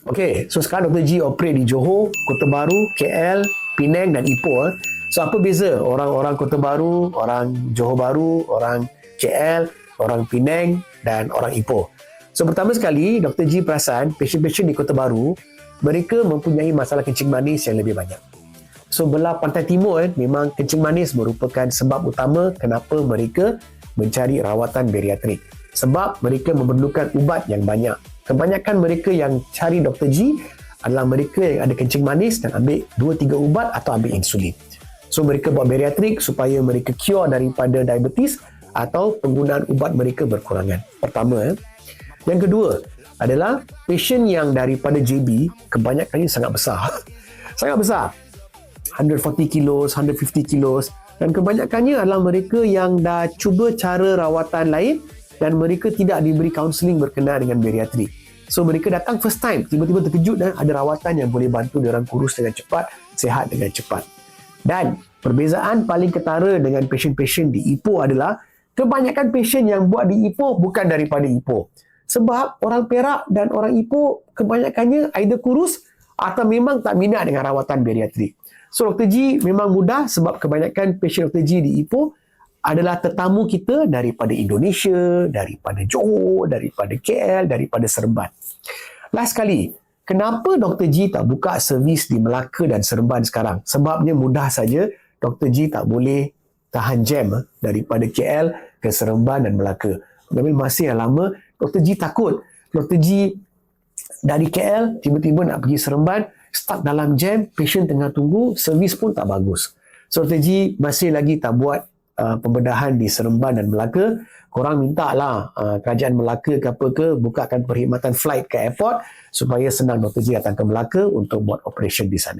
Okey, so sekarang Dr. G operate di Johor, Kota Baru, KL, Penang dan Ipoh. So apa beza orang-orang Kota Baru, orang Johor Baru, orang KL, orang Penang dan orang Ipoh? So pertama sekali, Dr. G perasan pasien-pasien di Kota Baru, mereka mempunyai masalah kencing manis yang lebih banyak. So belah pantai timur memang kencing manis merupakan sebab utama kenapa mereka mencari rawatan bariatrik. Sebab mereka memerlukan ubat yang banyak. Kebanyakan mereka yang cari Dr. G adalah mereka yang ada kencing manis dan ambil 2-3 ubat atau ambil insulin. So mereka buat bariatrik supaya mereka cure daripada diabetes atau penggunaan ubat mereka berkurangan. Pertama. Yang kedua adalah pasien yang daripada JB kebanyakannya sangat besar. Sangat besar. 140 kilos, 150 kilos dan kebanyakannya adalah mereka yang dah cuba cara rawatan lain dan mereka tidak diberi kaunseling berkenaan dengan bariatrik. So mereka datang first time, tiba-tiba terkejut dan ada rawatan yang boleh bantu diorang kurus dengan cepat, sihat dengan cepat. Dan perbezaan paling ketara dengan pasien-pasien di Ipoh adalah kebanyakan pasien yang buat di Ipoh bukan daripada Ipoh. Sebab orang Perak dan orang Ipoh kebanyakannya either kurus atau memang tak minat dengan rawatan bariatrik. So Dr. G memang mudah sebab kebanyakan pasien Dr. G di Ipoh adalah tetamu kita daripada Indonesia, daripada Johor, daripada KL, daripada Seremban. Last sekali, kenapa Dr. G tak buka servis di Melaka dan Seremban sekarang? Sebabnya mudah saja, Dr. G tak boleh tahan jam daripada KL ke Seremban dan Melaka. Mengambil masa yang lama, Dr. G takut. Dr. G dari KL, tiba-tiba nak pergi Seremban, stuck dalam jam, pasien tengah tunggu, servis pun tak bagus. So Dr. G masih lagi tak buat pembedahan di Seremban dan Melaka. Korang minta lah kerajaan Melaka ke apa ke bukakan perkhidmatan flight ke airport supaya senang Dr. G datang ke Melaka untuk buat operation di sana.